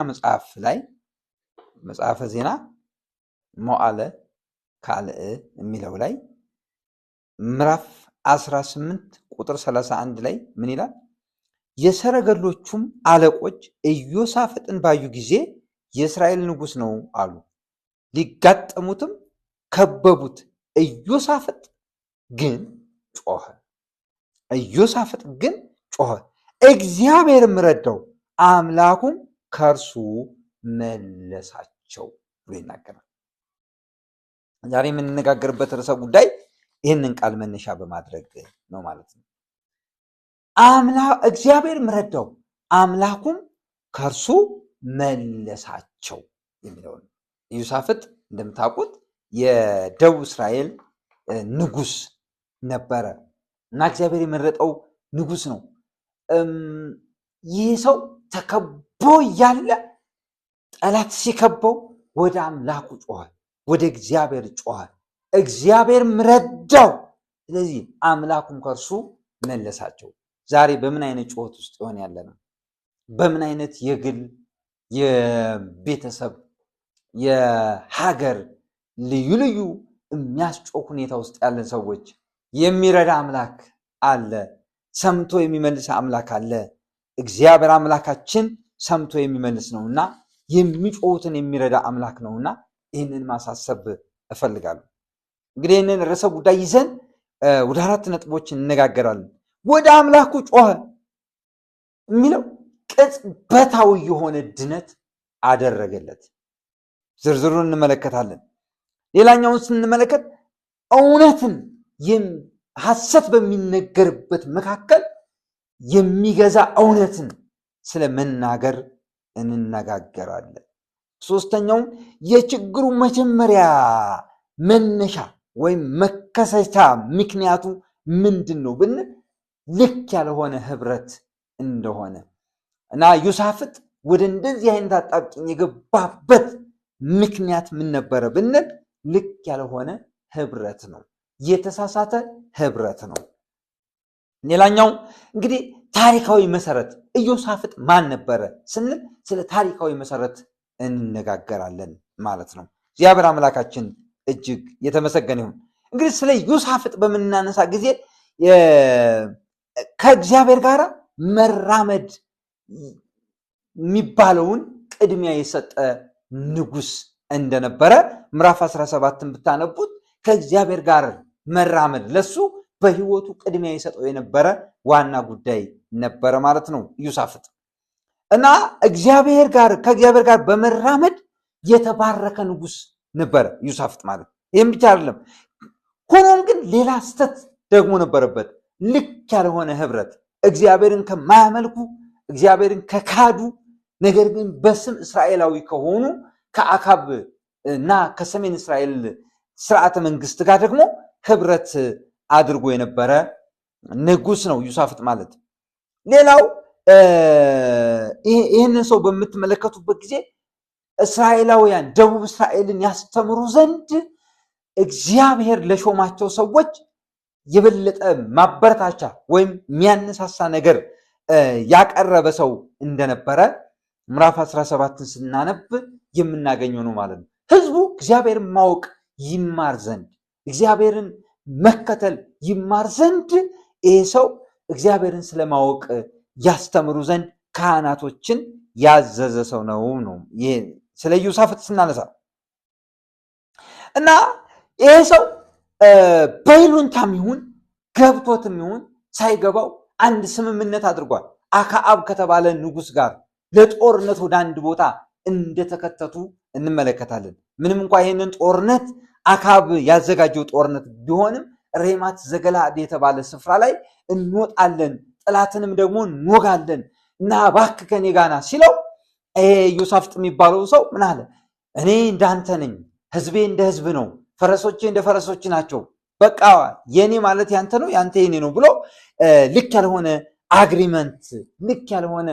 መጽሐፍ ላይ መጽሐፈ ዜና መዋዕለ ካልዕ የሚለው ላይ ምዕራፍ 18 ቁጥር 31 ላይ ምን ይላል? የሰረገሎቹም አለቆች ኢዮሳፍጥን ባዩ ጊዜ የእስራኤል ንጉሥ ነው አሉ። ሊጋጠሙትም ከበቡት። ኢዮሳፍጥ ግን ጮኸ። እግዚአብሔርም ረዳው፣ አምላኩም ከእርሱ መለሳቸው ብሎ ይናገራል። ዛሬ የምንነጋገርበት ርዕሰ ጉዳይ ይህንን ቃል መነሻ በማድረግ ነው ማለት ነው። እግዚአብሔርም ረዳው፣ አምላኩም ከእርሱ መለሳቸው የሚለው ነው። ኢዮሳፍጥ እንደምታውቁት የደቡብ እስራኤል ንጉሥ ነበረ እና እግዚአብሔር የመረጠው ንጉሥ ነው። ይህ ሰው ተከቦ እያለ ጠላት ሲከበው ወደ አምላኩ ጮኸ፣ ወደ እግዚአብሔር ጮኸ። እግዚአብሔርም ረዳው። ስለዚህ አምላኩም ከእርሱ መለሳቸው። ዛሬ በምን አይነት ጩኸት ውስጥ ይሆን ያለ ነው? በምን አይነት የግል የቤተሰብ የሀገር ልዩ ልዩ የሚያስጮህ ሁኔታ ውስጥ ያለን ሰዎች የሚረዳ አምላክ አለ፣ ሰምቶ የሚመልስ አምላክ አለ። እግዚአብሔር አምላካችን ሰምቶ የሚመልስ ነውና የሚጮሁትን የሚረዳ አምላክ ነውና ይህንን ማሳሰብ እፈልጋለሁ። እንግዲህ ይህንን ርዕሰ ጉዳይ ይዘን ወደ 4 ነጥቦች እንነጋገራለን። ወደ አምላኩ ጮኸ የሚለው ቅጽበታዊ የሆነ ድነት አደረገለት። ዝርዝሩን እንመለከታለን። ሌላኛውን ስንመለከት እውነትን ሐሰት በሚነገርበት መካከል የሚገዛ እውነትን ስለመናገር እንነጋገራለን። ሶስተኛውን የችግሩ መጀመሪያ መነሻ ወይም መከሰቻ ምክንያቱ ምንድን ነው ብንል ልክ ያልሆነ ህብረት እንደሆነ እና ኢዮሳፍጥ ወደ እንደዚህ አይነት አጣብቂኝ የገባበት ምክንያት ምን ነበረ ብንል ልክ ያልሆነ ህብረት ነው፣ የተሳሳተ ህብረት ነው። ሌላኛው እንግዲህ ታሪካዊ መሰረት ኢዮሳፍጥ ማን ነበረ ስንል ስለ ታሪካዊ መሰረት እንነጋገራለን ማለት ነው። እግዚአብሔር አምላካችን እጅግ የተመሰገነ ይሁን። እንግዲህ ስለ ኢዮሳፍጥ በምናነሳ ጊዜ ከእግዚአብሔር ጋር መራመድ የሚባለውን ቅድሚያ የሰጠ ንጉሥ እንደነበረ ምዕራፍ 17ን ብታነቡት ከእግዚአብሔር ጋር መራመድ ለሱ በህይወቱ ቅድሚያ የሰጠው የነበረ ዋና ጉዳይ ነበረ ማለት ነው ኢዮሳፍጥ። እና ከእግዚአብሔር ጋር በመራመድ የተባረከ ንጉሥ ነበረ ኢዮሳፍጥ ማለት። ይህም ብቻ አይደለም፣ ሆኖም ግን ሌላ ስተት ደግሞ ነበረበት። ልክ ያልሆነ ህብረት፣ እግዚአብሔርን ከማያመልኩ እግዚአብሔርን ከካዱ ነገር ግን በስም እስራኤላዊ ከሆኑ ከአካብ እና ከሰሜን እስራኤል ስርዓተ መንግስት ጋር ደግሞ ህብረት አድርጎ የነበረ ንጉሥ ነው ኢዮሳፍጥ ማለት። ሌላው ይህንን ሰው በምትመለከቱበት ጊዜ እስራኤላውያን ደቡብ እስራኤልን ያስተምሩ ዘንድ እግዚአብሔር ለሾማቸው ሰዎች የበለጠ ማበረታቻ ወይም የሚያነሳሳ ነገር ያቀረበ ሰው እንደነበረ ምዕራፍ 17ን ስናነብ የምናገኘው ነው ማለት ነው። ህዝቡ እግዚአብሔርን ማወቅ ይማር ዘንድ፣ እግዚአብሔርን መከተል ይማር ዘንድ ይሄ ሰው እግዚአብሔርን ስለማወቅ ያስተምሩ ዘንድ ካህናቶችን ያዘዘ ሰው ነው። ይሄ ስለ ኢዮሳፍጥ ስናነሳ እና ይሄ ሰው በይሉንታም ይሁን ገብቶትም ይሁን ሳይገባው አንድ ስምምነት አድርጓል። አክዓብ ከተባለ ንጉሥ ጋር ለጦርነት ወደ አንድ ቦታ እንደተከተቱ እንመለከታለን። ምንም እንኳ ይህንን ጦርነት አክዓብ ያዘጋጀው ጦርነት ቢሆንም ሬማት ዘገለዓድ የተባለ ስፍራ ላይ እንወጣለን፣ ጠላትንም ደግሞ እንወጋለን እና እባክህ ከኔ ጋር ና ሲለው ኢዮሳፍጥ የሚባለው ሰው ምን አለ? እኔ እንዳንተ ነኝ፣ ህዝቤ እንደ ህዝብ ነው፣ ፈረሶቼ እንደ ፈረሶች ናቸው፣ በቃ የኔ ማለት ያንተ ነው፣ ያንተ የኔ ነው ብሎ ልክ ያልሆነ አግሪመንት፣ ልክ ያልሆነ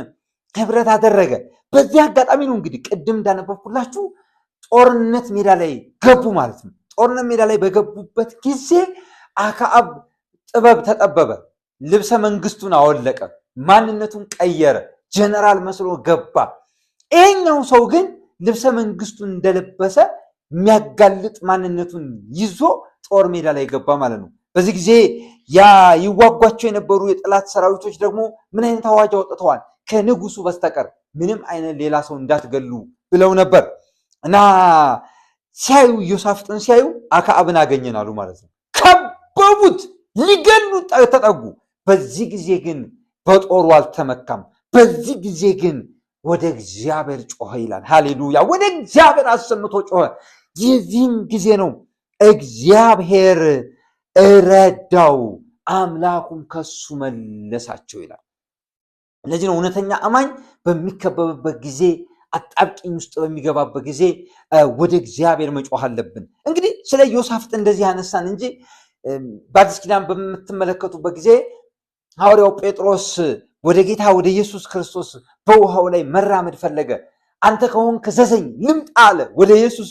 ህብረት አደረገ። በዚህ አጋጣሚ ነው እንግዲህ ቅድም እንዳነበብኩላችሁ ጦርነት ሜዳ ላይ ገቡ ማለት ነው። ጦርነት ሜዳ ላይ በገቡበት ጊዜ አክዓብ ጥበብ ተጠበበ፣ ልብሰ መንግስቱን አወለቀ፣ ማንነቱን ቀየረ፣ ጀነራል መስሎ ገባ ይሄኛው ሰው ግን ልብሰ መንግስቱን እንደለበሰ የሚያጋልጥ ማንነቱን ይዞ ጦር ሜዳ ላይ ገባ ማለት ነው። በዚህ ጊዜ ያ ይዋጓቸው የነበሩ የጠላት ሰራዊቶች ደግሞ ምን አይነት አዋጅ አውጥተዋል? ከንጉሱ በስተቀር ምንም አይነት ሌላ ሰው እንዳትገሉ ብለው ነበር። እና ሲያዩ ኢዮሳፍጥን ሲያዩ አክዓብን አገኘናሉ ማለት ነው። ከበቡት፣ ሊገሉ ተጠጉ። በዚህ ጊዜ ግን በጦሩ አልተመካም። በዚህ ጊዜ ግን ወደ እግዚአብሔር ጮኸ ይላል። ሃሌሉያ! ወደ እግዚአብሔር አሰምቶ ጮኸ። የዚህም ጊዜ ነው እግዚአብሔር ረዳው፣ አምላኩም ከሱ መለሳቸው ይላል። ለዚህ ነው እውነተኛ አማኝ በሚከበብበት ጊዜ፣ አጣብቂኝ ውስጥ በሚገባበት ጊዜ ወደ እግዚአብሔር መጮህ አለብን። እንግዲህ ስለ ኢዮሳፍጥ እንደዚህ ያነሳን እንጂ በአዲስ ኪዳን በምትመለከቱበት ጊዜ ሐዋርያው ጴጥሮስ ወደ ጌታ ወደ ኢየሱስ ክርስቶስ በውሃው ላይ መራመድ ፈለገ። አንተ ከሆንክ እዘዘኝ ልምጣ አለ። ወደ ኢየሱስ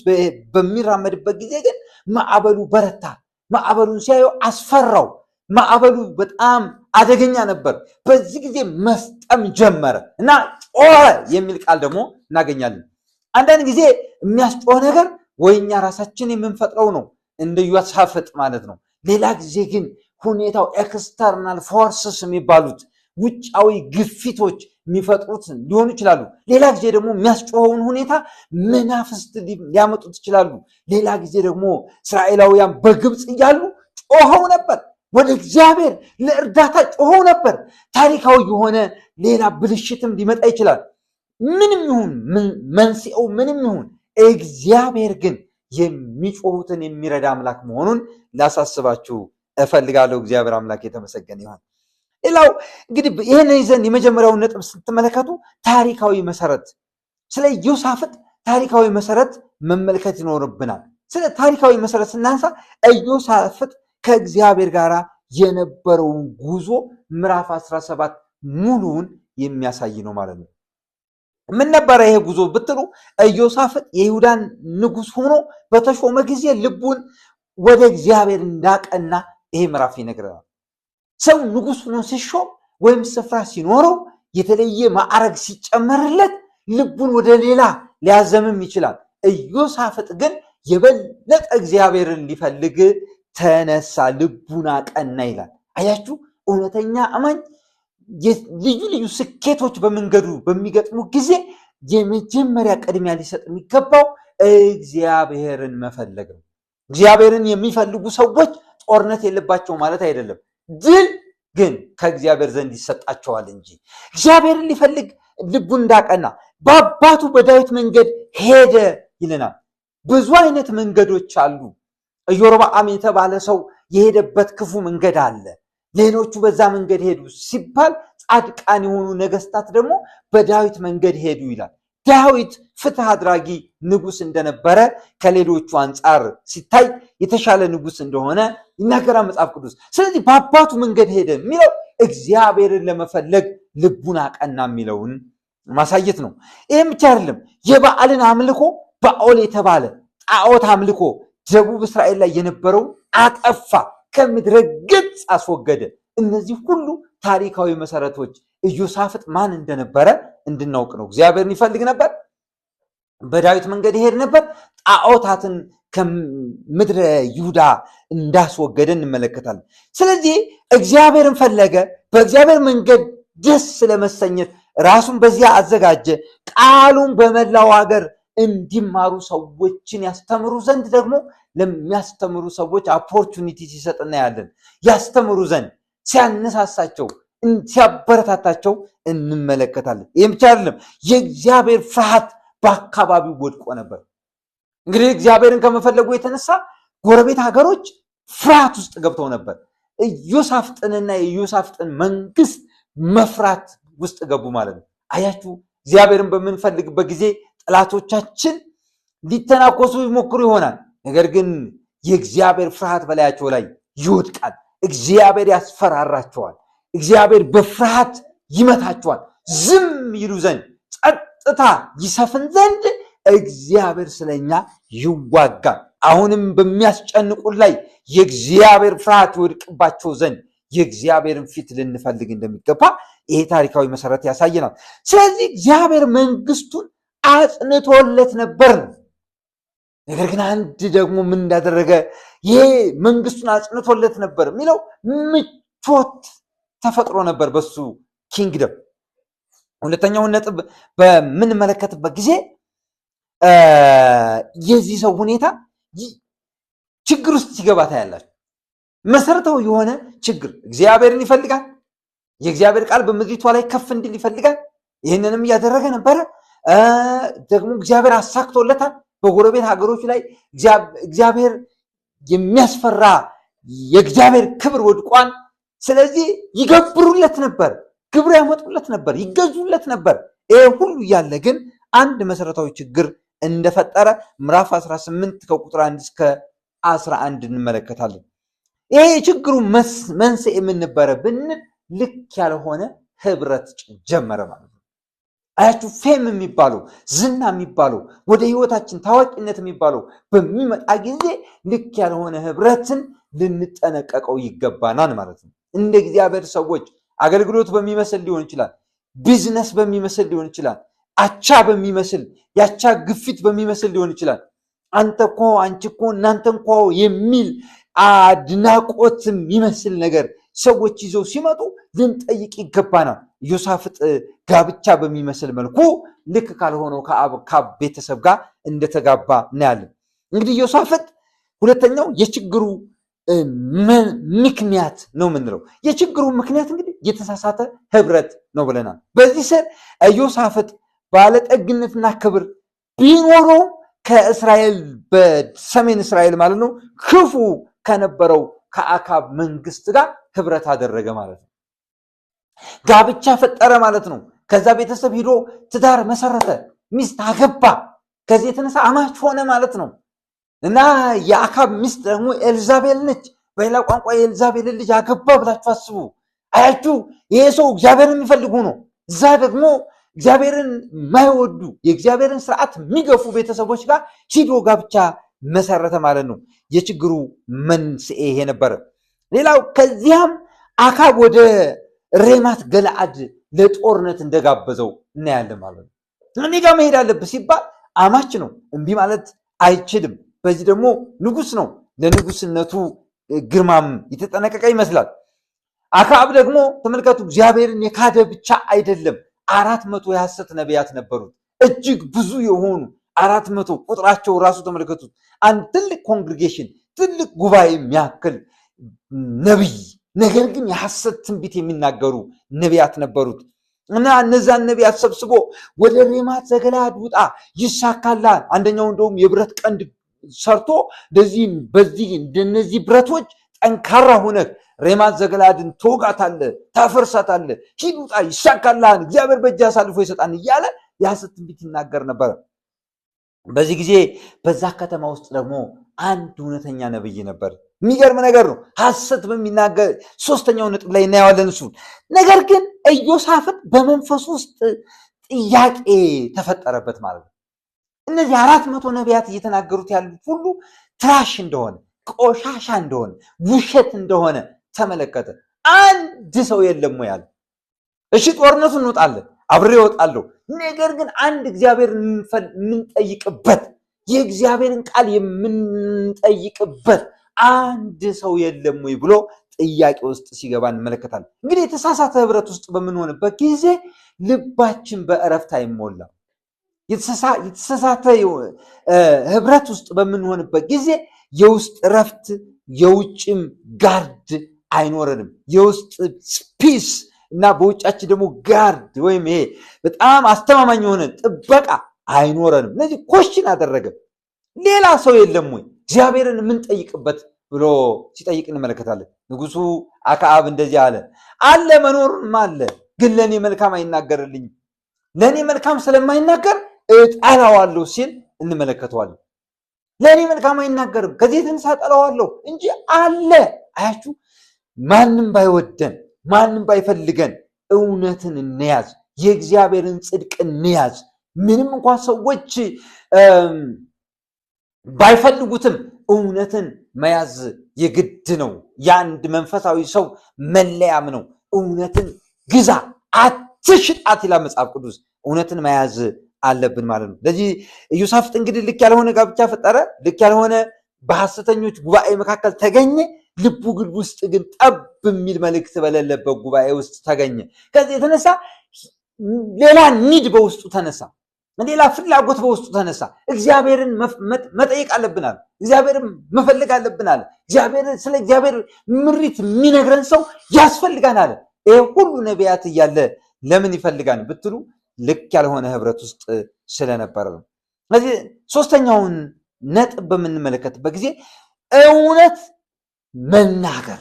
በሚራመድበት ጊዜ ግን ማዕበሉ በረታ። ማዕበሉን ሲያየው አስፈራው። ማዕበሉ በጣም አደገኛ ነበር። በዚህ ጊዜ መስጠም ጀመረ እና ጮኸ የሚል ቃል ደግሞ እናገኛለን። አንዳንድ ጊዜ የሚያስጮህ ነገር ወይ እኛ ራሳችን የምንፈጥረው ነው እንደ ኢዮሳፍጥ ማለት ነው። ሌላ ጊዜ ግን ሁኔታው ኤክስተርናል ፎርስስ የሚባሉት ውጫዊ ግፊቶች የሚፈጥሩት ሊሆኑ ይችላሉ። ሌላ ጊዜ ደግሞ የሚያስጮኸውን ሁኔታ መናፍስት ሊያመጡት ይችላሉ። ሌላ ጊዜ ደግሞ እስራኤላውያን በግብፅ እያሉ ጮኸው ነበር፣ ወደ እግዚአብሔር ለእርዳታ ጮኸው ነበር። ታሪካዊ የሆነ ሌላ ብልሽትም ሊመጣ ይችላል። ምንም ይሁን መንስኤው ምንም ይሁን እግዚአብሔር ግን የሚጮሁትን የሚረዳ አምላክ መሆኑን ላሳስባችሁ እፈልጋለሁ። እግዚአብሔር አምላክ የተመሰገነ ይሁን። ሌላው እንግዲህ ይህን ይዘን የመጀመሪያውን ነጥብ ስትመለከቱ ታሪካዊ መሰረት፣ ስለ ኢዮሳፍጥ ታሪካዊ መሰረት መመልከት ይኖርብናል። ስለ ታሪካዊ መሰረት ስናንሳ ኢዮሳፍጥ ከእግዚአብሔር ጋር የነበረውን ጉዞ ምዕራፍ 17 ሙሉውን የሚያሳይ ነው ማለት ነው። ምን ነበረ ይሄ ጉዞ ብትሉ ኢዮሳፍጥ የይሁዳን ንጉሥ ሆኖ በተሾመ ጊዜ ልቡን ወደ እግዚአብሔር እንዳቀና ይሄ ምዕራፍ ይነግረናል። ሰው ንጉሥ ሆኖ ሲሾም ወይም ስፍራ ሲኖረው የተለየ ማዕረግ ሲጨመርለት ልቡን ወደ ሌላ ሊያዘምም ይችላል። ኢዮሳፍጥ ግን የበለጠ እግዚአብሔርን ሊፈልግ ተነሳ፣ ልቡን አቀና ይላል። አያችሁ፣ እውነተኛ አማኝ ልዩ ልዩ ስኬቶች በመንገዱ በሚገጥሙ ጊዜ የመጀመሪያ ቅድሚያ ሊሰጥ የሚገባው እግዚአብሔርን መፈለግ ነው። እግዚአብሔርን የሚፈልጉ ሰዎች ጦርነት የለባቸው ማለት አይደለም። ድል ግን ከእግዚአብሔር ዘንድ ይሰጣቸዋል እንጂ። እግዚአብሔርን ሊፈልግ ልቡን እንዳቀና በአባቱ በዳዊት መንገድ ሄደ ይለናል። ብዙ አይነት መንገዶች አሉ። ኢዮርብዓም የተባለ ሰው የሄደበት ክፉ መንገድ አለ። ሌሎቹ በዛ መንገድ ሄዱ ሲባል ጻድቃን የሆኑ ነገስታት ደግሞ በዳዊት መንገድ ሄዱ ይላል። ዳዊት ፍትህ አድራጊ ንጉስ እንደነበረ ከሌሎቹ አንጻር ሲታይ የተሻለ ንጉስ እንደሆነ ይናገራል መጽሐፍ ቅዱስ። ስለዚህ በአባቱ መንገድ ሄደ የሚለው እግዚአብሔርን ለመፈለግ ልቡን አቀና የሚለውን ማሳየት ነው። ይህም ብቻ አይደለም። የበዓልን አምልኮ ባኦል የተባለ ጣዖት አምልኮ ደቡብ እስራኤል ላይ የነበረው አጠፋ፣ ከምድረ ገጽ አስወገደ። እነዚህ ሁሉ ታሪካዊ መሰረቶች ኢዮሳፍጥ ማን እንደነበረ እንድናውቅ ነው። እግዚአብሔርን ይፈልግ ነበር፣ በዳዊት መንገድ ይሄድ ነበር፣ ጣዖታትን ከምድረ ይሁዳ እንዳስወገደ እንመለከታለን። ስለዚህ እግዚአብሔርን ፈለገ። በእግዚአብሔር መንገድ ደስ ለመሰኘት ራሱን በዚያ አዘጋጀ። ቃሉን በመላው ሀገር እንዲማሩ ሰዎችን ያስተምሩ ዘንድ ደግሞ ለሚያስተምሩ ሰዎች ኦፖርቹኒቲ ሲሰጥ እናያለን። ያስተምሩ ዘንድ ሲያነሳሳቸው፣ ሲያበረታታቸው እንመለከታለን። ይህም ብቻ አይደለም፣ የእግዚአብሔር ፍርሃት በአካባቢው ወድቆ ነበር። እንግዲህ እግዚአብሔርን ከመፈለጉ የተነሳ ጎረቤት ሀገሮች ፍርሃት ውስጥ ገብተው ነበር። ኢዮሳፍጥንና የኢዮሳፍጥን መንግስት መፍራት ውስጥ ገቡ ማለት ነው። አያችሁ፣ እግዚአብሔርን በምንፈልግበት ጊዜ ጠላቶቻችን ሊተናኮሱ ይሞክሩ ይሆናል። ነገር ግን የእግዚአብሔር ፍርሃት በላያቸው ላይ ይወድቃል። እግዚአብሔር ያስፈራራቸዋል። እግዚአብሔር በፍርሃት ይመታቸዋል። ዝም ይሉ ዘንድ፣ ጸጥታ ይሰፍን ዘንድ እግዚአብሔር ስለኛ ይዋጋል። አሁንም በሚያስጨንቁን ላይ የእግዚአብሔር ፍርሃት ይወድቅባቸው ዘንድ የእግዚአብሔርን ፊት ልንፈልግ እንደሚገባ ይሄ ታሪካዊ መሰረት ያሳየናል። ስለዚህ እግዚአብሔር መንግስቱን አጽንቶለት ነበር። ነገር ግን አንድ ደግሞ ምን እንዳደረገ ይሄ መንግስቱን አጽንቶለት ነበር የሚለው ምቾት ተፈጥሮ ነበር በሱ ኪንግደም። ሁለተኛውን ነጥብ በምንመለከትበት ጊዜ የዚህ ሰው ሁኔታ ችግር ውስጥ ሲገባ ታያላችሁ። መሰረታዊ የሆነ ችግር እግዚአብሔርን ይፈልጋል። የእግዚአብሔር ቃል በምድሪቷ ላይ ከፍ እንዲል ይፈልጋል። ይህንንም እያደረገ ነበረ። ደግሞ እግዚአብሔር አሳክቶለታል። በጎረቤት ሀገሮች ላይ እግዚአብሔር የሚያስፈራ የእግዚአብሔር ክብር ወድቋል። ስለዚህ ይገብሩለት ነበር፣ ግብር ያመጡለት ነበር፣ ይገዙለት ነበር። ይሄ ሁሉ እያለ ግን አንድ መሰረታዊ ችግር እንደፈጠረ ምዕራፍ 18 ከቁጥር 1 እስከ 11 እንመለከታለን። ይሄ የችግሩ መንስኤ ምን ነበረ ብንል ልክ ያልሆነ ህብረት ጀመረ ማለት ነው። አያችሁ፣ ፌም የሚባለው ዝና የሚባለው ወደ ህይወታችን ታዋቂነት የሚባለው በሚመጣ ጊዜ ልክ ያልሆነ ህብረትን ልንጠነቀቀው ይገባናል ማለት ነው። እንደ እግዚአብሔር ሰዎች አገልግሎት በሚመስል ሊሆን ይችላል፣ ቢዝነስ በሚመስል ሊሆን ይችላል፣ አቻ በሚመስል ያቻ ግፊት በሚመስል ሊሆን ይችላል። አንተ እኮ አንቺ እኮ እናንተ እንኳ የሚል አድናቆት የሚመስል ነገር ሰዎች ይዘው ሲመጡ ልንጠይቅ ይገባናል። ዮሳፍጥ ጋብቻ በሚመስል መልኩ ልክ ካልሆነው ከአካብ ቤተሰብ ጋር እንደተጋባ እናያለን። እንግዲህ ዮሳፍጥ ሁለተኛው የችግሩ ምክንያት ነው የምንለው። የችግሩ ምክንያት እንግዲህ የተሳሳተ ህብረት ነው ብለናል። በዚህ ስር ዮሳፍጥ ባለጠግነትና ክብር ቢኖረው ከእስራኤል በሰሜን እስራኤል ማለት ነው ክፉ ከነበረው ከአካብ መንግስት ጋር ህብረት አደረገ ማለት ነው። ጋብቻ ፈጠረ ማለት ነው። ከዛ ቤተሰብ ሂዶ ትዳር መሰረተ፣ ሚስት አገባ። ከዚህ የተነሳ አማች ሆነ ማለት ነው። እና የአካብ ሚስት ደግሞ ኤልዛቤል ነች። በሌላ ቋንቋ የኤልዛቤልን ልጅ አገባ ብላችሁ አስቡ። አያችሁ፣ ይሄ ሰው እግዚአብሔርን የሚፈልጉ ነው። እዛ ደግሞ እግዚአብሔርን የማይወዱ የእግዚአብሔርን ስርዓት የሚገፉ ቤተሰቦች ጋር ሂዶ ጋብቻ መሰረተ ማለት ነው። የችግሩ መንስኤ ይሄ ነበረ። ሌላው ከዚያም አካብ ወደ ሬማት ገለአድ ለጦርነት እንደጋበዘው እናያለን ማለት ነው። እኔ ጋር መሄድ አለብህ ሲባል አማች ነው፣ እምቢ ማለት አይችልም። በዚህ ደግሞ ንጉስ ነው፣ ለንጉስነቱ ግርማም የተጠነቀቀ ይመስላል። አካብ ደግሞ ተመልከቱ፣ እግዚአብሔርን የካደ ብቻ አይደለም፣ 400 የሐሰት ነቢያት ነበሩት። እጅግ ብዙ የሆኑ 400 ቁጥራቸው ራሱ ተመልከቱት። አንድ ትልቅ ኮንግሪጌሽን ትልቅ ጉባኤ የሚያክል ነቢይ፣ ነገር ግን የሐሰት ትንቢት የሚናገሩ ነቢያት ነበሩት እና እነዛን ነቢያት ሰብስቦ ወደ ሬማት ዘገለአድ ውጣ ይሳካላል። አንደኛው እንደውም የብረት ቀንድ ሰርቶ በዚህ እንደነዚህ ብረቶች ጠንካራ ሆነህ ሬማት ዘገለአድን ትወጋታለህ፣ ታፈርሳታለህ፣ ሂድ ውጣ፣ ይሳካልሃል፣ እግዚአብሔር በእጅ አሳልፎ ይሰጣን እያለ የሐሰት ትንቢት ይናገር ነበር። በዚህ ጊዜ በዛ ከተማ ውስጥ ደግሞ አንድ እውነተኛ ነብይ ነበር። የሚገርም ነገር ነው። ሐሰት በሚናገር ሶስተኛው ነጥብ ላይ እናየዋለን እሱን። ነገር ግን ኢዮሳፍጥ በመንፈስ ውስጥ ጥያቄ ተፈጠረበት ማለት ነው። እነዚህ 400 ነቢያት እየተናገሩት ያሉት ሁሉ ትራሽ እንደሆነ፣ ቆሻሻ እንደሆነ፣ ውሸት እንደሆነ ተመለከተ። አንድ ሰው የለም ያለ። እሺ ጦርነቱን እንወጣለን፣ አብሬ እወጣለሁ፣ ነገር ግን አንድ እግዚአብሔር የምንጠይቅበት የእግዚአብሔርን ቃል የምንጠይቅበት አንድ ሰው የለም ወይ ብሎ ጥያቄ ውስጥ ሲገባ እንመለከታለን። እንግዲህ የተሳሳተ ህብረት ውስጥ በምንሆንበት ጊዜ ልባችን በእረፍት አይሞላም። የተሳሳተ ህብረት ውስጥ በምንሆንበት ጊዜ የውስጥ እረፍት የውጭም ጋርድ አይኖረንም። የውስጥ ፒስ እና በውጫችን ደግሞ ጋርድ ወይም ይሄ በጣም አስተማማኝ የሆነ ጥበቃ አይኖረንም። እነዚህ ኮሽን አደረገ። ሌላ ሰው የለም ወይ እግዚአብሔርን የምንጠይቅበት ብሎ ሲጠይቅ እንመለከታለን። ንጉሱ አክዓብ እንደዚህ አለ፣ አለ መኖሩንም አለ፣ ግን ለእኔ መልካም አይናገርልኝም፣ ለእኔ መልካም ስለማይናገር እጠላዋለሁ ሲል እንመለከተዋለን። ለእኔ መልካም አይናገርም፣ ከዚህ የተነሳ እጠላዋለሁ እንጂ አለ። አያችሁ፣ ማንም ባይወደን ማንም ባይፈልገን እውነትን እንያዝ፣ የእግዚአብሔርን ጽድቅ እንያዝ። ምንም እንኳን ሰዎች ባይፈልጉትም እውነትን መያዝ የግድ ነው። የአንድ መንፈሳዊ ሰው መለያም ነው። እውነትን ግዛ አትሽጣት ይላል መጽሐፍ ቅዱስ። እውነትን መያዝ አለብን ማለት ነው። ለዚህ ኢዮሳፍጥ እንግዲህ ልክ ያልሆነ ጋብቻ ፈጠረ፣ ልክ ያልሆነ በሐሰተኞች ጉባኤ መካከል ተገኘ። ልቡ ግን ውስጥ ግን ጠብ የሚል መልእክት በሌለበት ጉባኤ ውስጥ ተገኘ። ከዚህ የተነሳ ሌላ ኒድ በውስጡ ተነሳ፣ ሌላ ፍላጎት በውስጡ ተነሳ። እግዚአብሔርን መጠየቅ አለብናል፣ እግዚአብሔርን መፈለግ አለብናል። ስለ እግዚአብሔር ምሪት የሚነግረን ሰው ያስፈልጋናል። ይሄ ሁሉ ነቢያት እያለ ለምን ይፈልጋን ብትሉ ልክ ያልሆነ ህብረት ውስጥ ስለነበረ ነው። ስለዚህ ሶስተኛውን ነጥብ በምንመለከትበት ጊዜ እውነት መናገር።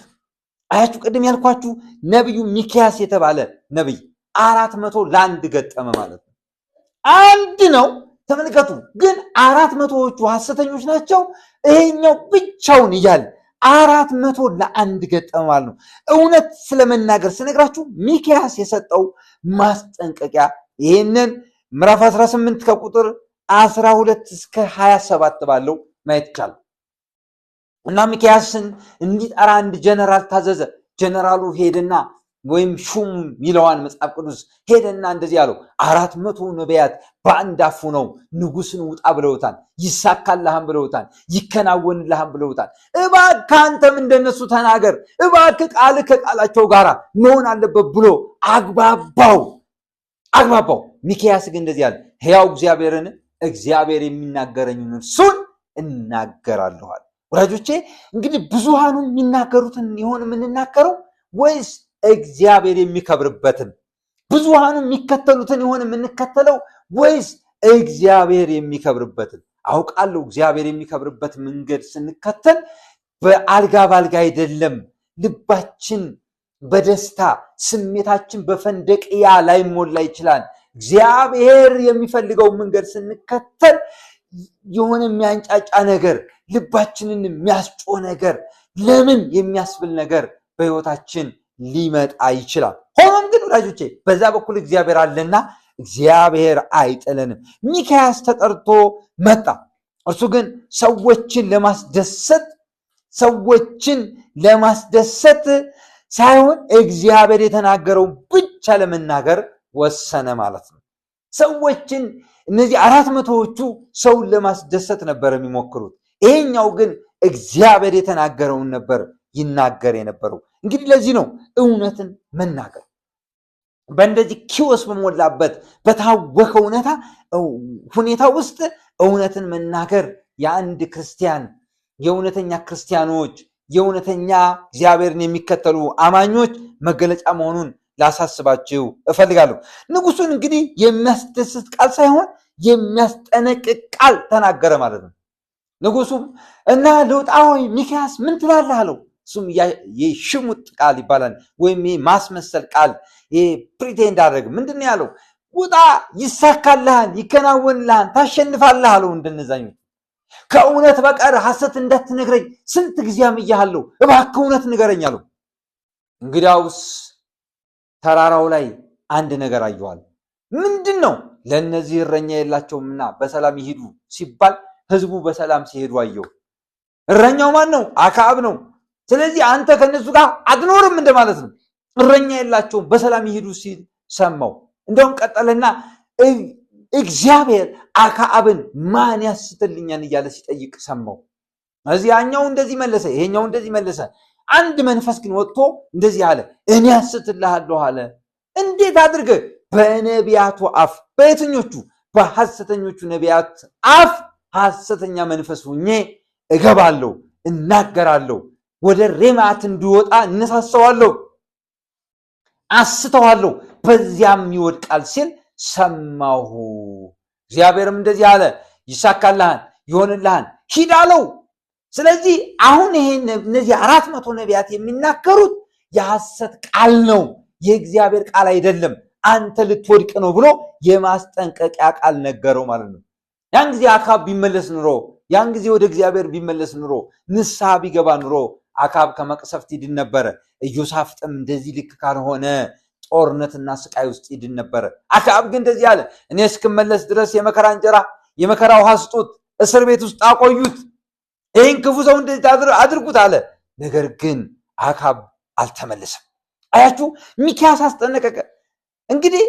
አያችሁ ቅድም ያልኳችሁ ነቢዩ ሚክያስ የተባለ ነቢይ 400 ለአንድ ገጠመ ማለት ነው። አንድ ነው ተመልከቱ። ግን 400ዎቹ ሐሰተኞች ናቸው፣ ይሄኛው ብቻውን እያለ 400 ለአንድ ገጠመ ማለት ነው። እውነት ስለመናገር ስነግራችሁ ሚክያስ የሰጠው ማስጠንቀቂያ ይህንን ምዕራፍ 18 ከቁጥር 12 እስከ 27 ባለው ማየት ይቻላል። እና ሚክያስን እንዲጠራ አንድ ጀነራል ታዘዘ። ጀነራሉ ሄደና ወይም ሹም ይለዋን መጽሐፍ ቅዱስ ሄደና እንደዚህ ያለው 400 ነቢያት በአንድ አፉ ነው ንጉስን ውጣ ብለውታል፣ ይሳካልሃም ብለውታል፣ ይከናወንልሃም ብለውታል። እባክህ አንተም እንደነሱ ተናገር፣ እባክህ ቃል ከቃላቸው ጋር መሆን አለበት ብሎ አግባባው። ሚክያስ ግን እንደዚህ ያለ ሕያው እግዚአብሔርን እግዚአብሔር የሚናገረኝን እሱን እናገራለሁ። ወዳጆቼ እንግዲህ ብዙሃኑ የሚናገሩትን ይሆን የምንናገረው ወይስ እግዚአብሔር የሚከብርበትን? ብዙሃኑ የሚከተሉትን ይሆን የምንከተለው ወይስ እግዚአብሔር የሚከብርበትን? አውቃለሁ እግዚአብሔር የሚከብርበት መንገድ ስንከተል በአልጋ ባልጋ አይደለም። ልባችን በደስታ ስሜታችን በፈንደቅያ ላይሞላ ይችላል። እግዚአብሔር የሚፈልገው መንገድ ስንከተል የሆነ የሚያንጫጫ ነገር፣ ልባችንን የሚያስጮህ ነገር፣ ለምን የሚያስብል ነገር በህይወታችን ሊመጣ ይችላል። ሆኖም ግን ወዳጆቼ በዛ በኩል እግዚአብሔር አለና እግዚአብሔር አይጥለንም። ሚክያስ ተጠርቶ መጣ። እርሱ ግን ሰዎችን ለማስደሰት ሳይሆን እግዚአብሔር የተናገረውን ብቻ ለመናገር ወሰነ ማለት ነው። ሰዎችን እነዚህ 400ዎቹ ሰውን ለማስደሰት ነበር የሚሞክሩት። ይሄኛው ግን እግዚአብሔር የተናገረውን ነበር ይናገር የነበረው። እንግዲህ ለዚህ ነው እውነትን መናገር በእንደዚህ ኪዮስ በሞላበት በታወከ ሁኔታ ውስጥ እውነትን መናገር የአንድ ክርስቲያን፣ የእውነተኛ ክርስቲያኖች፣ የእውነተኛ እግዚአብሔርን የሚከተሉ አማኞች መገለጫ መሆኑን ላሳስባችሁ እፈልጋለሁ። ንጉሱን እንግዲህ የሚያስደስት ቃል ሳይሆን የሚያስጠነቅቅ ቃል ተናገረ ማለት ነው። ንጉሱም እና ልውጣ ወይ ሚክያስ ምን ትላለህ አለው። እሱም የሽሙጥ ቃል ይባላል፣ ወይም ማስመሰል ቃል፣ ፕሪቴንድ አደረግ። ምንድን ነው ያለው? ውጣ፣ ይሳካልሃል፣ ይከናወንልሃል፣ ታሸንፋለህ አለው። እንደነዛኞች ከእውነት በቀር ሐሰት እንዳትነግረኝ ስንት ጊዜ አምኜሃለሁ፣ እባክህ እውነት ንገረኝ አለው። እንግዲያውስ ተራራው ላይ አንድ ነገር አየዋል። ምንድን ነው? ለእነዚህ እረኛ የላቸውምና በሰላም ይሄዱ ሲባል ህዝቡ በሰላም ሲሄዱ አየው። እረኛው ማን ነው? አክዓብ ነው። ስለዚህ አንተ ከነሱ ጋር አትኖርም እንደማለት ነው። እረኛ የላቸውም በሰላም ይሄዱ ሲል ሰማው። እንደውም ቀጠለና እግዚአብሔር አክዓብን ማን ያስትልኛል እያለ ሲጠይቅ ሰማው። እዚህ ያኛው እንደዚህ መለሰ፣ ይሄኛው እንደዚህ መለሰ። አንድ መንፈስ ግን ወጥቶ እንደዚህ አለ፣ እኔ ያስትልሃለሁ አለ። እንዴት አድርገህ? በነቢያቱ አፍ። በየትኞቹ? በሐሰተኞቹ ነቢያት አፍ ሐሰተኛ መንፈስ ሁኜ እገባለሁ፣ እናገራለሁ፣ ወደ ሬማት እንዲወጣ እነሳሰዋለሁ፣ አስተዋለሁ፣ በዚያም ይወድቃል ሲል ሰማሁ። እግዚአብሔርም እንደዚህ አለ፣ ይሳካልሃል፣ ይሆንልሃል፣ ሂድ አለው። ስለዚህ አሁን እነዚህ 400 ነቢያት የሚናገሩት የሐሰት ቃል ነው፣ የእግዚአብሔር ቃል አይደለም፣ አንተ ልትወድቅ ነው ብሎ የማስጠንቀቂያ ቃል ነገረው ማለት ነው። ያን ጊዜ አክዓብ ቢመለስ ኑሮ፣ ያን ጊዜ ወደ እግዚአብሔር ቢመለስ ኑሮ፣ ንስሐ ቢገባ ኑሮ አክዓብ ከመቅሰፍት ይድን ነበረ። ኢዮሳፍጥም እንደዚህ ልክ ካልሆነ ጦርነትና ስቃይ ውስጥ ይድን ነበረ። አክዓብ ግን እንደዚህ አለ፣ እኔ እስክመለስ ድረስ የመከራ እንጀራ የመከራ ውሃ ስጡት፣ እስር ቤት ውስጥ አቆዩት፣ ይህን ክፉ ሰው እንደዚህ አድርጉት አለ። ነገር ግን አክዓብ አልተመለሰም። አያችሁ፣ ሚክያስ አስጠነቀቀ። እንግዲህ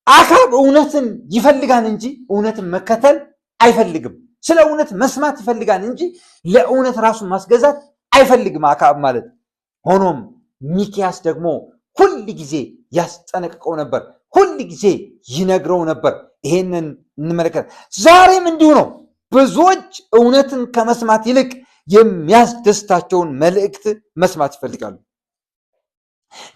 አካብ እውነትን ይፈልጋል እንጂ እውነትን መከተል አይፈልግም። ስለ እውነት መስማት ይፈልጋል እንጂ ለእውነት ራሱን ማስገዛት አይፈልግም አካብ ማለት። ሆኖም ሚክያስ ደግሞ ሁል ጊዜ ያስጠነቅቀው ነበር፣ ሁል ጊዜ ይነግረው ነበር። ይሄንን እንመለከት። ዛሬም እንዲሁ ነው። ብዙዎች እውነትን ከመስማት ይልቅ የሚያስደስታቸውን መልእክት መስማት ይፈልጋሉ።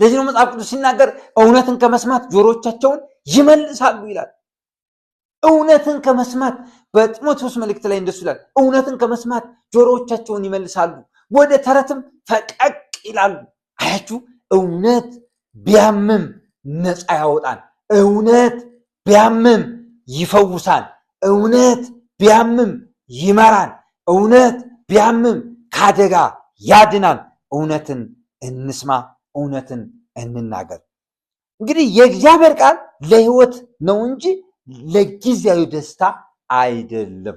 ለዚህ ነው መጽሐፍ ቅዱስ ሲናገር እውነትን ከመስማት ጆሮቻቸውን ይመልሳሉ ይላል። እውነትን ከመስማት በጢሞቴዎስ መልእክት ላይ እንደሱ ይላል። እውነትን ከመስማት ጆሮቻቸውን ይመልሳሉ፣ ወደ ተረትም ፈቀቅ ይላሉ። አያችሁ፣ እውነት ቢያምም ነፃ ያወጣል። እውነት ቢያምም ይፈውሳል። እውነት ቢያምም ይመራል። እውነት ቢያምም ከአደጋ ያድናል። እውነትን እንስማ፣ እውነትን እንናገር። እንግዲህ የእግዚአብሔር ቃል ለሕይወት ነው እንጂ ለጊዜያዊ ደስታ አይደለም።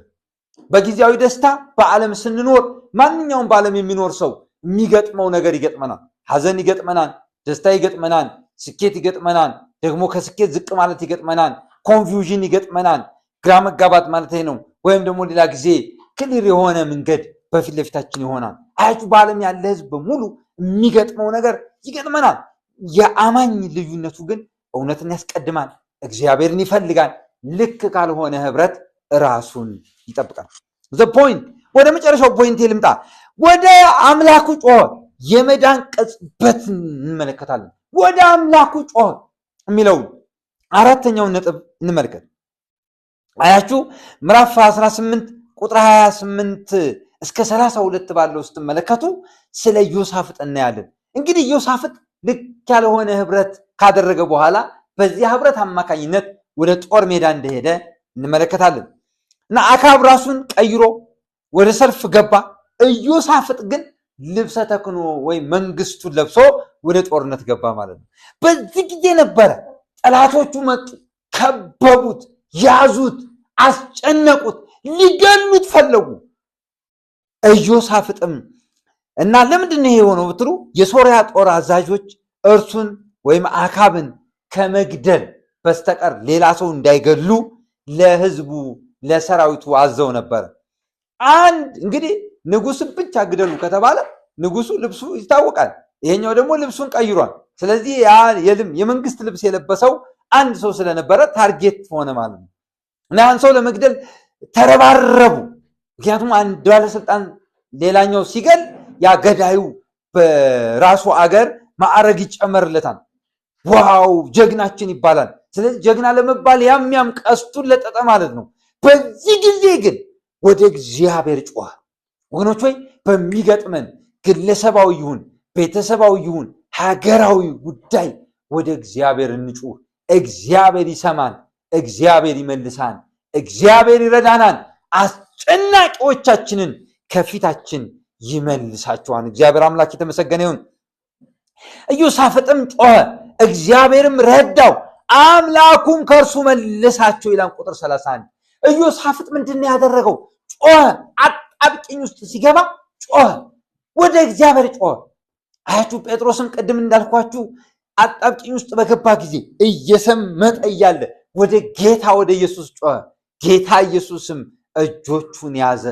በጊዜያዊ ደስታ በዓለም ስንኖር ማንኛውም በዓለም የሚኖር ሰው የሚገጥመው ነገር ይገጥመናል። ሐዘን ይገጥመናል፣ ደስታ ይገጥመናል፣ ስኬት ይገጥመናል፣ ደግሞ ከስኬት ዝቅ ማለት ይገጥመናል፣ ኮንፊውዥን ይገጥመናል፣ ግራ መጋባት ማለት ነው። ወይም ደግሞ ሌላ ጊዜ ክሊር የሆነ መንገድ በፊት ለፊታችን ይሆናል። አያችሁ፣ በዓለም ያለ ህዝብ በሙሉ የሚገጥመው ነገር ይገጥመናል። የአማኝ ልዩነቱ ግን እውነትን ያስቀድማል፣ እግዚአብሔርን ይፈልጋል። ልክ ካልሆነ ህብረት ራሱን ይጠብቃል። ፖይንት ወደ መጨረሻው ፖይንት ልምጣ። ወደ አምላኩ ጮኸ፣ የመዳን ቅጽበት እንመለከታለን። ወደ አምላኩ ጮኸ የሚለውን አራተኛውን ነጥብ እንመልከት። አያችሁ ምዕራፍ 18 ቁጥር 28 እስከ 32 ባለው ስትመለከቱ ስለ ዮሳፍጥ እናያለን። እንግዲህ ዮሳፍጥ ልክ ያልሆነ ህብረት ካደረገ በኋላ በዚያ ህብረት አማካኝነት ወደ ጦር ሜዳ እንደሄደ እንመለከታለን እና አካብ ራሱን ቀይሮ ወደ ሰልፍ ገባ። ዮሳፍጥ ግን ልብሰ ተክህኖ ወይም መንግስቱን ለብሶ ወደ ጦርነት ገባ ማለት ነው። በዚህ ጊዜ ነበረ ጠላቶቹ መጡ፣ ከበቡት፣ ያዙት፣ አስጨነቁት፣ ሊገሉት ፈለጉ። ዮሳፍጥም እና ለምንድን ነው የሆነው ብትሉ የሶርያ ጦር አዛዦች እርሱን ወይም አካብን ከመግደል በስተቀር ሌላ ሰው እንዳይገሉ ለህዝቡ ለሰራዊቱ አዘው ነበር። እንግዲህ ንጉስን ብቻ ግደሉ ከተባለ ንጉሱ ልብሱ ይታወቃል፣ ይሄኛው ደግሞ ልብሱን ቀይሯል። ስለዚህ የመንግስት ልብስ የለበሰው አንድ ሰው ስለነበረ ታርጌት ሆነ ማለት ነው እና ያን ሰው ለመግደል ተረባረቡ። ምክንያቱም አንድ ባለስልጣን ሌላኛው ሲገል ያ ገዳዩ በራሱ አገር ማዕረግ ይጨመርለታል። ዋው ጀግናችን ይባላል። ስለዚህ ጀግና ለመባል ያም ቀስቱን ለጠጠ ማለት ነው። በዚህ ጊዜ ግን ወደ እግዚአብሔር ጮኸ። ወገኖች ወይ በሚገጥመን ግለሰባዊ ይሁን ቤተሰባዊ ይሁን ሀገራዊ ጉዳይ ወደ እግዚአብሔር እንጩህ። እግዚአብሔር ይሰማን፣ እግዚአብሔር ይመልሳን፣ እግዚአብሔር ይረዳናል። አስጨናቂዎቻችንን ከፊታችን ይመልሳቸዋል። እግዚአብሔር አምላክ የተመሰገነ ይሁን። ኢዮሳፍጥም ጮኸ፣ እግዚአብሔርም ረዳው፣ አምላኩም ከእርሱ መለሳቸው ይላል ቁጥር 31። ኢዮሳፍጥ ምንድን ያደረገው? ጮኸ። አጣብቂኝ ውስጥ ሲገባ ጮኸ፣ ወደ እግዚአብሔር ጮኸ። አያችሁ ጴጥሮስም ቅድም እንዳልኳችሁ አጣብቂኝ ውስጥ በገባ ጊዜ እየሰመጠ እያለ ወደ ጌታ ወደ ኢየሱስ ጮኸ። ጌታ ኢየሱስም እጆቹን ያዘ።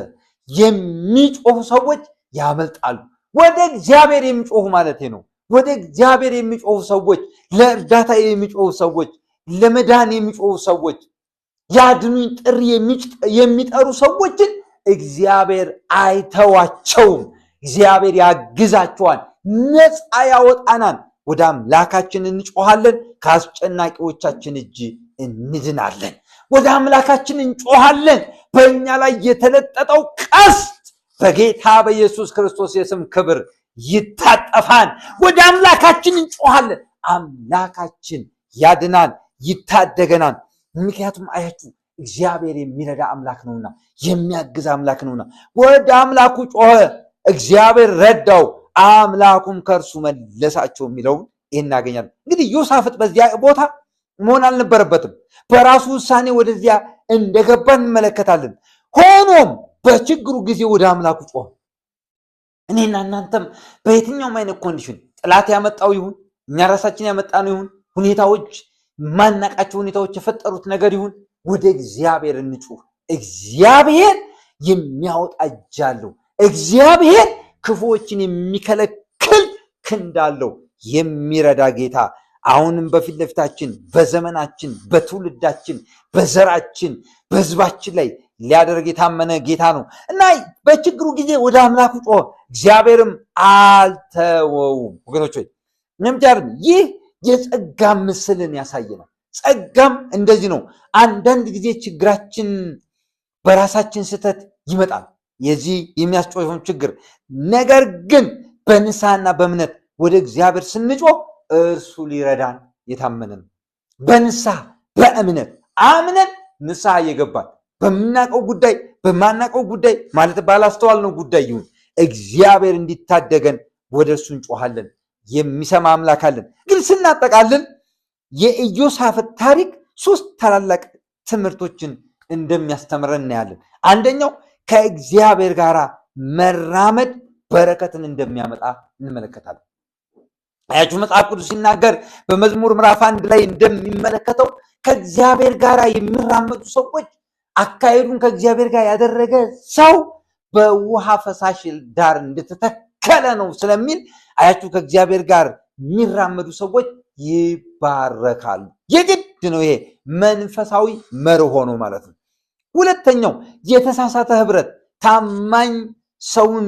የሚጮሁ ሰዎች ያመልጣሉ። ወደ እግዚአብሔር የሚጮሁ ማለት ነው። ወደ እግዚአብሔር የሚጮሁ ሰዎች፣ ለእርዳታ የሚጮሁ ሰዎች፣ ለመዳን የሚጮሁ ሰዎች፣ ያድኑኝ ጥሪ የሚጠሩ ሰዎችን እግዚአብሔር አይተዋቸውም። እግዚአብሔር ያግዛቸዋል፣ ነፃ ያወጣናል። ወደ አምላካችን እንጮሃለን፣ ከአስጨናቂዎቻችን እጅ እንድናለን። ወደ አምላካችን እንጮሃለን። በእኛ ላይ የተለጠጠው ቀስት በጌታ በኢየሱስ ክርስቶስ የስም ክብር ይታጠፋል። ወደ አምላካችን እንጮሃለን። አምላካችን ያድናል፣ ይታደገናል። ምክንያቱም አያችሁ እግዚአብሔር የሚረዳ አምላክ ነውና፣ የሚያግዝ አምላክ ነውና። ወደ አምላኩ ጮኸ፣ እግዚአብሔር ረዳው፣ አምላኩም ከእርሱ መለሳቸው የሚለውን ይህን እናገኛለን። እንግዲህ ዮሳፍጥ በዚያ ቦታ መሆን አልነበረበትም። በራሱ ውሳኔ ወደዚያ እንደገባ እንመለከታለን። ሆኖም በችግሩ ጊዜ ወደ አምላኩ ጮኸ። እኔና እናንተም በየትኛውም አይነት ኮንዲሽን ጥላት ያመጣው ይሁን እኛ ራሳችን ያመጣነው ይሁን ሁኔታዎች ማናቃቸው ሁኔታዎች የፈጠሩት ነገር ይሁን ወደ እግዚአብሔር እንጩህ። እግዚአብሔር የሚያወጣ እጅ አለው። እግዚአብሔር ክፉዎችን የሚከለክል ክንድ አለው። የሚረዳ ጌታ አሁንም በፊት ለፊታችን በዘመናችን በትውልዳችን በዘራችን በህዝባችን ላይ ሊያደርግ የታመነ ጌታ ነው እና በችግሩ ጊዜ ወደ አምላኩ ጮኸ፣ እግዚአብሔርም አልተወውም። ወገኖች ሆይ ይህ የጸጋ ምስልን ያሳየናል። ጸጋም እንደዚህ ነው። አንዳንድ ጊዜ ችግራችን በራሳችን ስህተት ይመጣል፣ የዚህ የሚያስጮኸውን ችግር። ነገር ግን በንስሐና በእምነት ወደ እግዚአብሔር ስንጮህ እርሱ ሊረዳን የታመነ ነው። በንስሐ በእምነት አምነን ንስሐ እየገባን በምናውቀው ጉዳይ በማናውቀው ጉዳይ ማለት ባላስተዋልነው ጉዳይ ይሁን እግዚአብሔር እንዲታደገን ወደ እርሱ እንጮሃለን። የሚሰማ አምላክ አለን። ግን ስናጠቃልል የኢዮሳፍጥ ታሪክ 3 ታላላቅ ትምህርቶችን እንደሚያስተምረን እናያለን። አንደኛው ከእግዚአብሔር ጋር መራመድ በረከትን እንደሚያመጣ እንመለከታለን። አያችሁ መጽሐፍ ቅዱስ ሲናገር በመዝሙር ምዕራፍ 1 ላይ እንደሚመለከተው ከእግዚአብሔር ጋር የሚራመዱ ሰዎች አካሄዱን ከእግዚአብሔር ጋር ያደረገ ሰው በውሃ ፈሳሽ ዳር እንደተተከለ ነው ስለሚል አያችሁ ከእግዚአብሔር ጋር የሚራመዱ ሰዎች ይባረካሉ። የግድ ነው። ይሄ መንፈሳዊ መርህ ሆኖ ማለት ነው። ሁለተኛው የተሳሳተ ህብረት ታማኝ ሰውን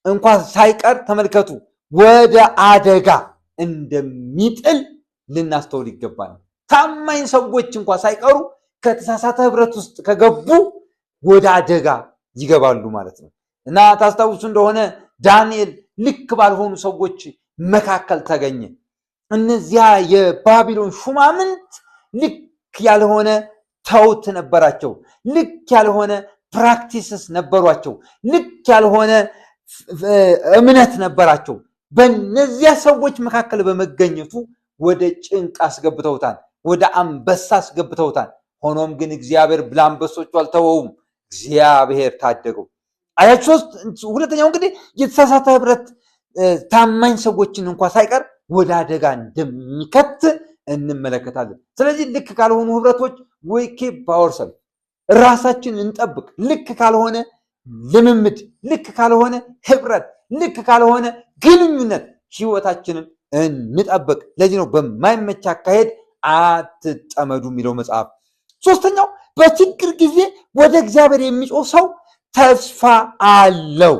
እንኳን ሳይቀር ተመልከቱ ወደ አደጋ እንደሚጥል ልናስተውል ይገባል። ታማኝ ሰዎች እንኳን ሳይቀሩ ከተሳሳተ ህብረት ውስጥ ከገቡ ወደ አደጋ ይገባሉ ማለት ነው እና ታስታውሱ እንደሆነ ዳንኤል ልክ ባልሆኑ ሰዎች መካከል ተገኘ። እነዚያ የባቢሎን ሹማምንት ልክ ያልሆነ ተውት ነበራቸው። ልክ ያልሆነ ፕራክቲስስ ነበሯቸው። ልክ ያልሆነ እምነት ነበራቸው። በእነዚያ ሰዎች መካከል በመገኘቱ ወደ ጭንቅ አስገብተውታል፣ ወደ አንበሳ አስገብተውታል። ሆኖም ግን እግዚአብሔር ለአንበሶቹ አልተወውም፣ እግዚአብሔር ታደገው። አያችሁ ሁለተኛው እንግዲህ የተሳሳተ ህብረት ታማኝ ሰዎችን እንኳን ሳይቀር ወደ አደጋ እንደሚከት እንመለከታለን። ስለዚህ ልክ ካልሆኑ ህብረቶች we keep ourselves ራሳችን እንጠብቅ። ልክ ካልሆነ ልምምድ፣ ልክ ካልሆነ ህብረት፣ ልክ ካልሆነ ግንኙነት ህይወታችንን እንጠብቅ። ለዚህ ነው በማይመች አካሄድ አትጠመዱ የሚለው መጽሐፍ። ሶስተኛው በችግር ጊዜ ወደ እግዚአብሔር የሚጮህ ሰው ተስፋ አለው።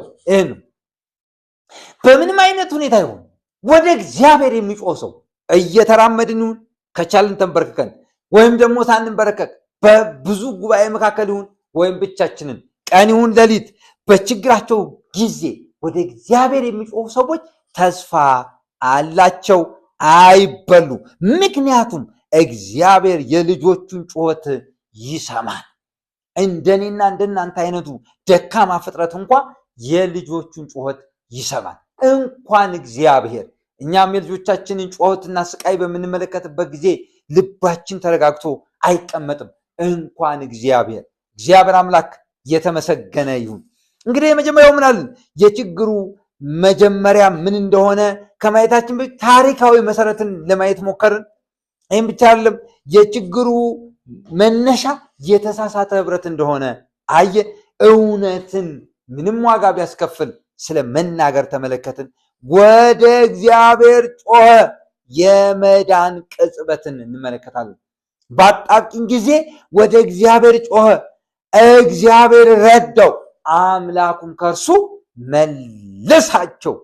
በምንም አይነት ሁኔታ ይሁን ወደ እግዚአብሔር የሚጮህ ሰው እየተራመድን ይሁን ከቻልን ተንበርክከን ወይም ደግሞ ሳንንበረከክ በብዙ ጉባኤ መካከል ይሁን ወይም ብቻችንን ቀን ይሁን ሌሊት በችግራቸው ጊዜ ወደ እግዚአብሔር የሚጮሁ ሰዎች ተስፋ አላቸው፣ አይበሉ። ምክንያቱም እግዚአብሔር የልጆቹን ጩኸት ይሰማል። እንደኔና እንደናንተ አይነቱ ደካማ ፍጥረት እንኳን የልጆቹን ጩኸት ይሰማል። እንኳን እግዚአብሔር እኛም የልጆቻችንን ጩኸትና ስቃይ በምንመለከትበት ጊዜ ልባችን ተረጋግቶ አይቀመጥም። እንኳን እግዚአብሔር አምላክ የተመሰገነ ይሁን። እንግዲህ የመጀመሪያው ምን አለን? የችግሩ መጀመሪያ ምን እንደሆነ ከማየታችን በፊት ታሪካዊ መሰረትን ለማየት ሞከርን። ይህም ብቻ አይደለም፣ የችግሩ መነሻ የተሳሳተ ህብረት እንደሆነ አየን። እውነትን ምንም ዋጋ ቢያስከፍል ስለ መናገር ተመለከትን። ወደ እግዚአብሔር ጮኸ፣ የመዳን ቅጽበትን እንመለከታለን። በአጣብቂኝ ጊዜ ወደ እግዚአብሔር ጮኸ፣ እግዚአብሔር ረዳው፣ አምላኩም ከእርሱ መለሳቸው